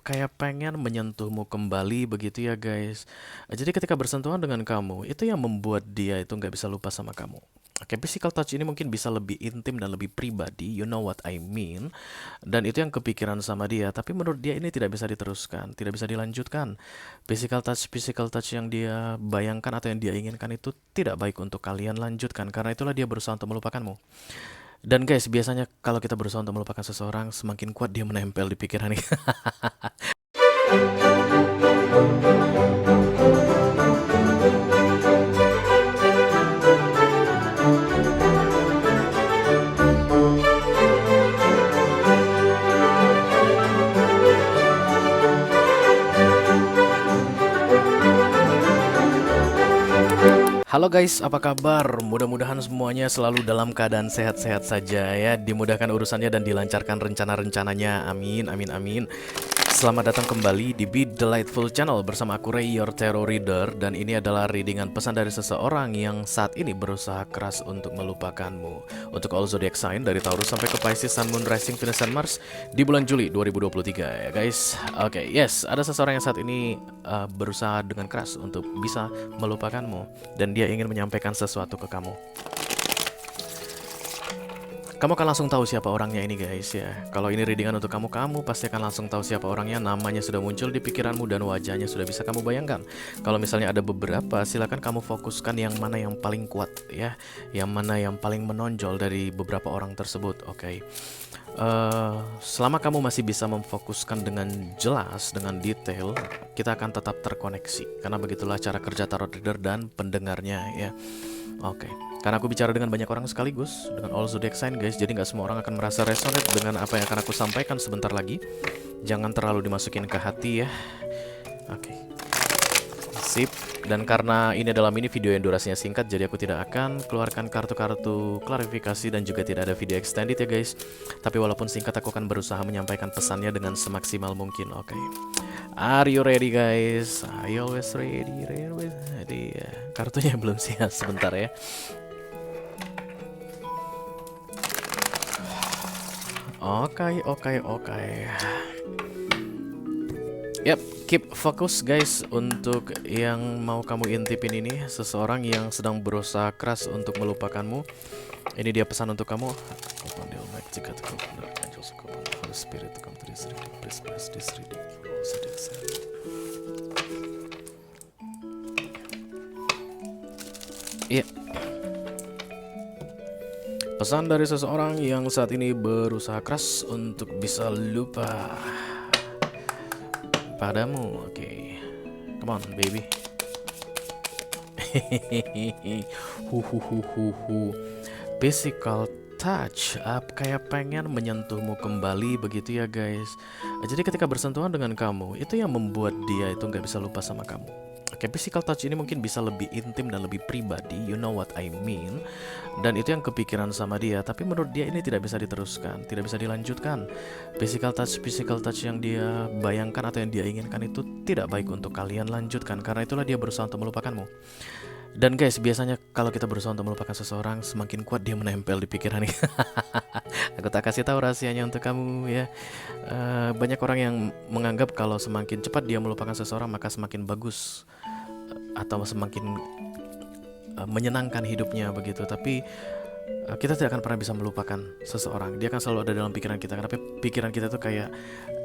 kayak pengen menyentuhmu kembali begitu ya guys. Jadi ketika bersentuhan dengan kamu, itu yang membuat dia itu nggak bisa lupa sama kamu. Oke, physical touch ini mungkin bisa lebih intim dan lebih pribadi, you know what I mean. Dan itu yang kepikiran sama dia, tapi menurut dia ini tidak bisa diteruskan, tidak bisa dilanjutkan. Physical touch yang dia bayangkan atau yang dia inginkan itu tidak baik untuk kalian lanjutkan, karena itulah dia berusaha untuk melupakanmu. Dan guys, biasanya kalau kita berusaha untuk melupakan seseorang, semakin kuat dia menempel di pikiran kita. Halo guys, apa kabar? Mudah-mudahan semuanya selalu dalam keadaan sehat-sehat saja ya. Dimudahkan urusannya dan dilancarkan rencana-rencananya. Amin, amin, amin. Selamat datang kembali di Be Delightful Channel bersama aku Ray, your tarot reader. Dan ini adalah readingan pesan dari seseorang yang saat ini berusaha keras untuk melupakanmu. Untuk all zodiac sign dari Taurus sampai ke Pisces, Sun, Moon, Rising, Venus, dan Mars di bulan Juli 2023 ya guys. Oke, yes, ada seseorang yang saat ini berusaha dengan keras untuk bisa melupakanmu. Dan dia ingin menyampaikan sesuatu ke kamu. Kamu akan langsung tahu siapa orangnya ini guys ya. Kalau ini readingan untuk kamu, kamu pasti akan langsung tahu siapa orangnya. Namanya sudah muncul di pikiranmu dan wajahnya sudah bisa kamu bayangkan. Kalau misalnya ada beberapa, silakan kamu fokuskan yang mana yang paling kuat ya, yang mana yang paling menonjol dari beberapa orang tersebut. Oke. Selama kamu masih bisa memfokuskan dengan jelas, dengan detail, kita akan tetap terkoneksi. Karena begitulah cara kerja tarot reader dan pendengarnya ya. Oke, karena aku bicara dengan banyak orang sekaligus, dengan all zodiac sign guys, jadi nggak semua orang akan merasa resonate dengan apa yang akan aku sampaikan sebentar lagi. Jangan terlalu dimasukin ke hati ya. Oke, sip. Dan karena ini adalah mini video yang durasinya singkat, jadi aku tidak akan keluarkan kartu-kartu klarifikasi dan juga tidak ada video extended ya guys. Tapi walaupun singkat, aku akan berusaha menyampaikan pesannya dengan semaksimal mungkin. Oke. Are you ready guys? Are you always ready? Ready. Kartunya belum siap, sebentar ya. Oke. Yap, keep fokus guys. Untuk yang mau kamu intipin ini, seseorang yang sedang berusaha keras untuk melupakanmu. Ini dia pesan untuk kamu. Iya. Pesan dari seseorang yang saat ini berusaha keras untuk bisa lupa padamu. Oke. Come on, baby. Physical touch, kayak pengen menyentuhmu kembali begitu ya guys. Jadi ketika bersentuhan dengan kamu, itu yang membuat dia itu nggak bisa lupa sama kamu. Oke, physical touch ini mungkin bisa lebih intim dan lebih pribadi, you know what I mean. Dan itu yang kepikiran sama dia, tapi menurut dia ini tidak bisa diteruskan, tidak bisa dilanjutkan. Physical touch yang dia bayangkan atau yang dia inginkan itu tidak baik untuk kalian lanjutkan, karena itulah dia berusaha untuk melupakanmu. Dan guys, biasanya kalau kita berusaha untuk melupakan seseorang, semakin kuat dia menempel di pikiran kita. Aku tak kasih tahu rahasianya untuk kamu ya. Banyak orang yang menganggap kalau semakin cepat dia melupakan seseorang, maka semakin bagus atau semakin menyenangkan hidupnya begitu. Tapi kita tidak akan pernah bisa melupakan seseorang. Dia akan selalu ada dalam pikiran kita. Karena pikiran kita tuh kayak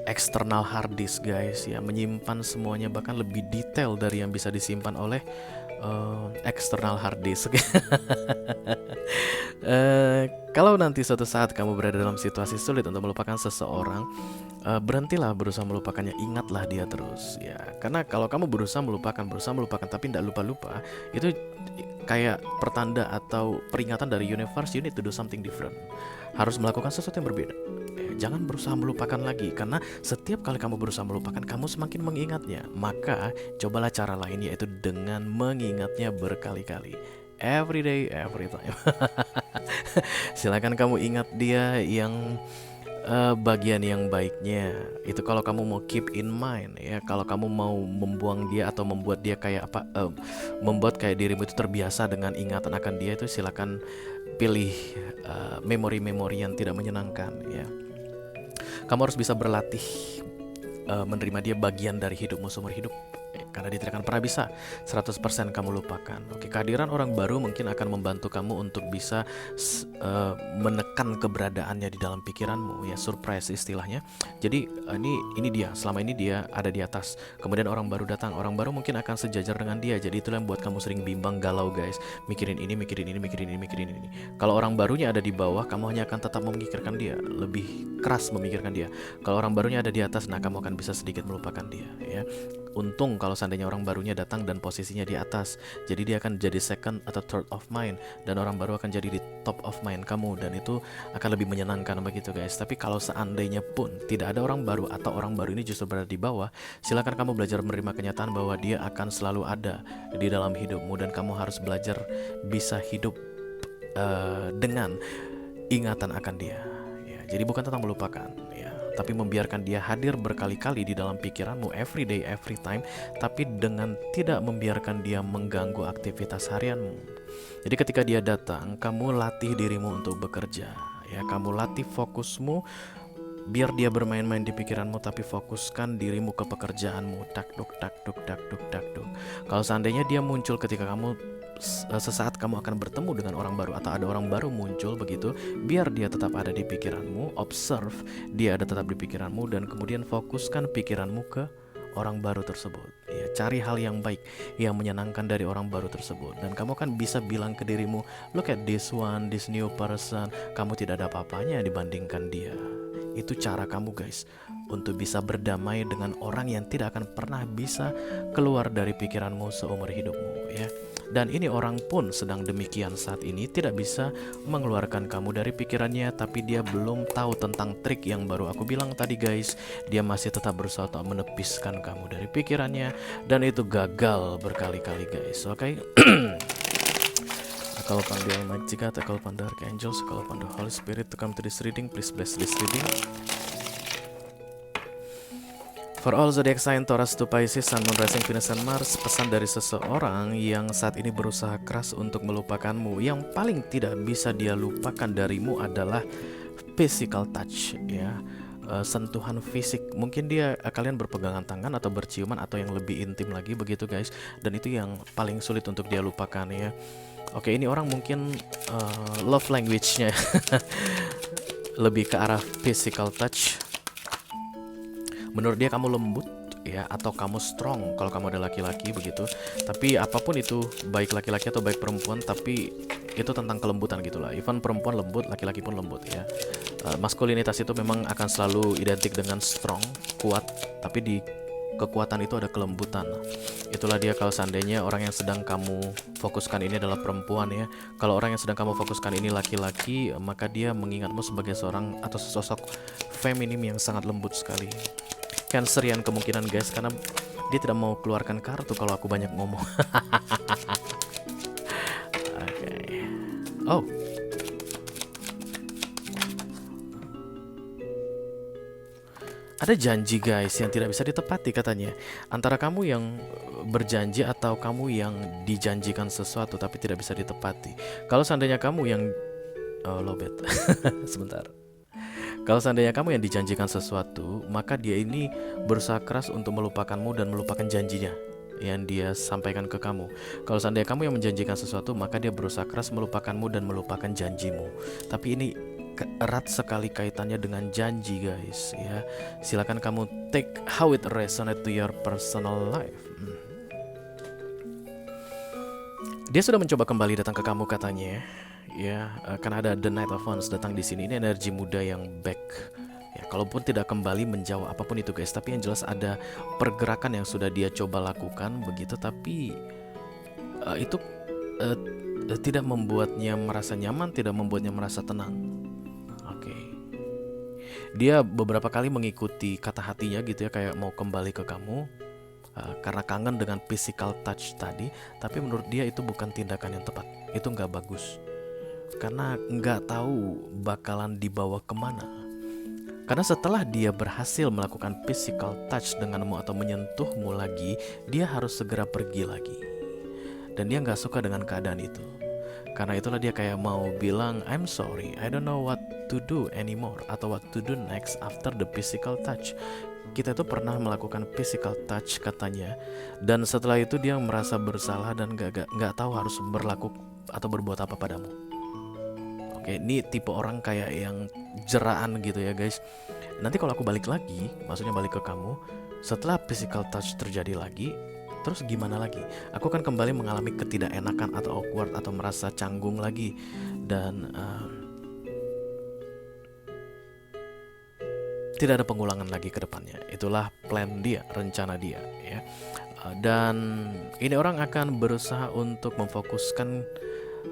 external hard disk guys ya, menyimpan semuanya, bahkan lebih detail dari yang bisa disimpan oleh external hard disk. Kalau nanti suatu saat kamu berada dalam situasi sulit untuk melupakan seseorang, berhentilah berusaha melupakannya, ingatlah dia terus ya. Karena kalau kamu berusaha melupakan tapi tidak lupa-lupa, itu kayak pertanda atau peringatan dari universe, you need to do something different. Harus melakukan sesuatu yang berbeda. Jangan berusaha melupakan lagi, karena setiap kali kamu berusaha melupakan, kamu semakin mengingatnya. Maka cobalah cara lain, yaitu dengan mengingatnya berkali-kali. Every day, every time. Silakan kamu ingat dia yang bagian yang baiknya. Itu kalau kamu mau keep in mind ya. Kalau kamu mau membuang dia atau membuat dia kayak apa, membuat kayak dirimu itu terbiasa dengan ingatan akan dia, itu silakan pilih memori-memori yang tidak menyenangkan ya. Kamu harus bisa berlatih menerima dia bagian dari hidupmu seumur hidup. Karena dia tidak akan pernah bisa 100% kamu lupakan. Oke, kehadiran orang baru mungkin akan membantu kamu untuk bisa menekan keberadaannya di dalam pikiranmu, ya, surprise istilahnya. Jadi ini dia, selama ini dia ada di atas. Kemudian orang baru datang, orang baru mungkin akan sejajar dengan dia. Jadi itulah yang buat kamu sering bimbang, galau, guys. Mikirin ini, mikirin ini, mikirin ini, mikirin ini. Kalau orang barunya ada di bawah, kamu hanya akan tetap memikirkan dia, lebih keras memikirkan dia. Kalau orang barunya ada di atas, nah kamu akan bisa sedikit melupakan dia, ya. Untung kalau seandainya orang barunya datang dan posisinya di atas, jadi dia akan jadi second atau third of mind, dan orang baru akan jadi di top of mind kamu, dan itu akan lebih menyenangkan begitu, guys. Tapi kalau seandainya pun tidak ada orang baru atau orang baru ini justru berada di bawah, silakan kamu belajar menerima kenyataan bahwa dia akan selalu ada di dalam hidupmu, dan kamu harus belajar bisa hidup dengan ingatan akan dia, ya. Jadi bukan tentang melupakan, ya, tapi membiarkan dia hadir berkali-kali di dalam pikiranmu, every day, every time, tapi dengan tidak membiarkan dia mengganggu aktivitas harianmu. Jadi ketika dia datang, kamu latih dirimu untuk bekerja, ya, kamu latih fokusmu, biar dia bermain-main di pikiranmu, tapi fokuskan dirimu ke pekerjaanmu. Tak duk tak duk tak duk tak duk. Kalau seandainya dia muncul ketika kamu sesaat kamu akan bertemu dengan orang baru, atau ada orang baru muncul begitu, biar dia tetap ada di pikiranmu, observe dia ada tetap di pikiranmu, dan kemudian fokuskan pikiranmu ke orang baru tersebut, ya. Cari hal yang baik, yang menyenangkan dari orang baru tersebut, dan kamu kan bisa bilang ke dirimu, look at this one, this new person, kamu tidak ada apa-apanya dibandingkan dia. Itu cara kamu, guys, untuk bisa berdamai dengan orang yang tidak akan pernah bisa keluar dari pikiranmu seumur hidupmu, ya. Dan ini orang pun sedang demikian saat ini, tidak bisa mengeluarkan kamu dari pikirannya, tapi dia belum tahu tentang trik yang baru aku bilang tadi, guys. Dia masih tetap berusaha untuk menepiskan kamu dari pikirannya, dan itu gagal berkali-kali, guys. Oke. Akal pandai Almighty God, akal pandai Archangels, akal pandai Holy Spirit to come to this reading, please bless this reading. For all zodiac sign Taurus to Pisces, Sun, Moon, Rising, Venus, and Mars, pesan dari seseorang yang saat ini berusaha keras untuk melupakanmu. Yang paling tidak bisa dia lupakan darimu adalah physical touch, ya. Sentuhan fisik. Mungkin dia kalian berpegangan tangan atau berciuman atau yang lebih intim lagi begitu, guys. Dan itu yang paling sulit untuk dia lupakan, ya. Oke, ini orang mungkin love language-nya lebih ke arah physical touch. Menurut dia kamu lembut, ya, atau kamu strong kalau kamu ada laki-laki begitu. Tapi apapun itu, baik laki-laki atau baik perempuan, tapi itu tentang kelembutan gitulah. Even perempuan lembut, laki-laki pun lembut, ya. Maskulinitas itu memang akan selalu identik dengan strong, kuat, tapi di kekuatan itu ada kelembutan. Itulah dia kalau seandainya orang yang sedang kamu fokuskan ini adalah perempuan, ya. Kalau orang yang sedang kamu fokuskan ini laki-laki, maka dia mengingatmu sebagai seorang atau sosok feminim yang sangat lembut sekali. Cancerian kemungkinan, guys, karena dia tidak mau keluarkan kartu kalau aku banyak ngomong. Oke. Oh, ada janji, guys, yang tidak bisa ditepati katanya. Antara kamu yang berjanji atau kamu yang dijanjikan sesuatu tapi tidak bisa ditepati. Kalau seandainya kamu yang lobet. Sebentar. Kalau seandainya kamu yang dijanjikan sesuatu, maka dia ini berusaha keras untuk melupakanmu dan melupakan janjinya yang dia sampaikan ke kamu. Kalau seandainya kamu yang menjanjikan sesuatu, maka dia berusaha keras melupakanmu dan melupakan janjimu. Tapi ini erat sekali kaitannya dengan janji, guys, ya. Silakan kamu take how it resonate to your personal life. Dia sudah mencoba kembali datang ke kamu katanya, ya, karena ada the Knight of Wands datang di sini. Ini energi muda yang back, ya. Kalaupun tidak kembali menjauh apapun itu, guys, tapi yang jelas ada pergerakan yang sudah dia coba lakukan begitu, tapi itu tidak membuatnya merasa nyaman, tidak membuatnya merasa tenang. Oke. Dia beberapa kali mengikuti kata hatinya gitu, ya, kayak mau kembali ke kamu karena kangen dengan physical touch tadi. Tapi menurut dia itu bukan tindakan yang tepat, itu nggak bagus, karena nggak tahu bakalan dibawa kemana. Karena setelah dia berhasil melakukan physical touch denganmu atau menyentuhmu lagi, dia harus segera pergi lagi. Dan dia nggak suka dengan keadaan itu. Karena itulah dia kayak mau bilang, I'm sorry, I don't know what to do anymore, atau what to do next after the physical touch. kita itu pernah melakukan physical touch katanya, dan setelah itu dia merasa bersalah dan nggak tahu harus berlaku atau berbuat apa padamu. Oke, ini tipe orang kayak yang jeraan gitu ya guys. Nanti kalau aku balik lagi, maksudnya balik ke kamu, setelah physical touch terjadi lagi, terus gimana lagi? Aku akan kembali mengalami ketidakenakan atau awkward atau merasa canggung lagi. Dan tidak ada pengulangan lagi ke depannya. Itulah plan dia, rencana dia ya. Dan ini orang akan berusaha untuk memfokuskan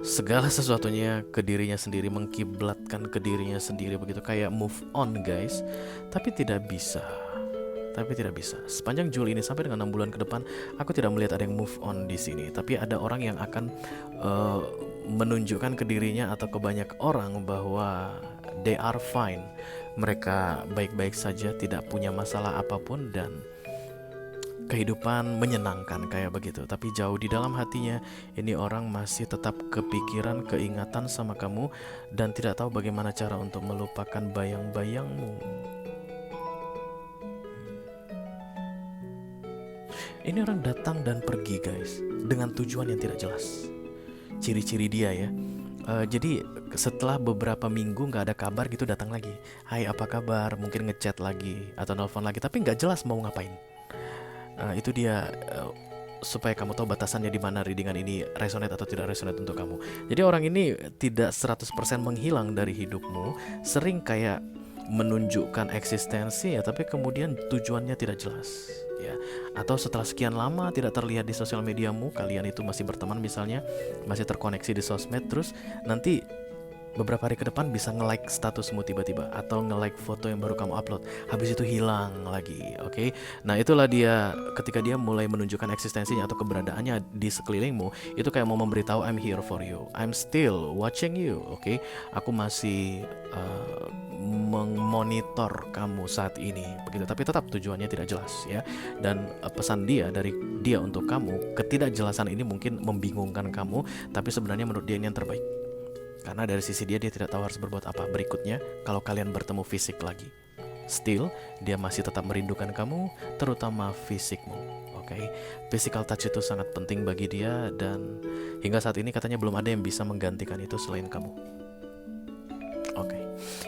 segala sesuatunya ke dirinya sendiri, mengkiblatkan ke dirinya sendiri begitu, kayak move on guys. Tapi tidak bisa. Sepanjang Juli ini sampai dengan 6 bulan ke depan, aku tidak melihat ada yang move on di sini. Tapi ada orang yang akan menunjukkan ke dirinya atau ke banyak orang bahwa they are fine. Mereka baik-baik saja, tidak punya masalah apapun, dan kehidupan menyenangkan kayak begitu. Tapi jauh di dalam hatinya, ini orang masih tetap kepikiran, keingatan sama kamu, dan tidak tahu bagaimana cara untuk melupakan bayang-bayangmu. Ini orang datang dan pergi guys, dengan tujuan yang tidak jelas. Ciri-ciri dia ya. Jadi setelah beberapa minggu nggak ada kabar gitu, datang lagi. Hai, apa kabar? Mungkin ngechat lagi atau nelfon lagi, tapi nggak jelas mau ngapain. Itu dia, supaya kamu tahu batasannya di mana readingan ini resonate atau tidak resonate untuk kamu. Jadi orang ini tidak 100% menghilang dari hidupmu, sering kayak menunjukkan eksistensi ya, tapi kemudian tujuannya tidak jelas ya. Atau setelah sekian lama tidak terlihat di sosial mediamu, kalian itu masih berteman misalnya, masih terkoneksi di sosmed, terus nanti beberapa hari ke depan bisa nge-like statusmu tiba-tiba, atau nge-like foto yang baru kamu upload, habis itu hilang lagi. Oke. Nah itulah dia, ketika dia mulai menunjukkan eksistensinya atau keberadaannya di sekelilingmu, itu kayak mau memberitahu I'm here for you, I'm still watching you. Oke. Aku masih memonitor kamu saat ini begitu, tapi tetap tujuannya tidak jelas ya. Dan pesan dia dari dia untuk kamu, ketidakjelasan ini mungkin membingungkan kamu, tapi sebenarnya menurut dia ini yang terbaik. Karena dari sisi dia tidak tahu harus berbuat apa berikutnya kalau kalian bertemu fisik lagi. Still, dia masih tetap merindukan kamu, terutama fisikmu. Oke, physical touch itu sangat penting bagi dia, dan hingga saat ini katanya belum ada yang bisa menggantikan itu selain kamu. Oke,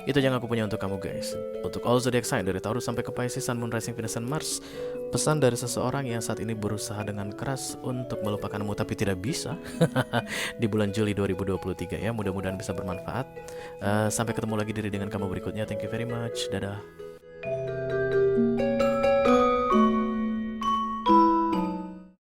itu yang aku punya untuk kamu guys. Untuk all zodiac sign dari Taurus sampai ke Pisces, Sun, Moon, Rising, Venus, dan Mars. Pesan dari seseorang yang saat ini berusaha dengan keras untuk melupakanmu tapi tidak bisa di bulan Juli 2023 ya. Mudah-mudahan bisa bermanfaat. Sampai ketemu lagi dengan kamu berikutnya. Thank you very much. Dadah.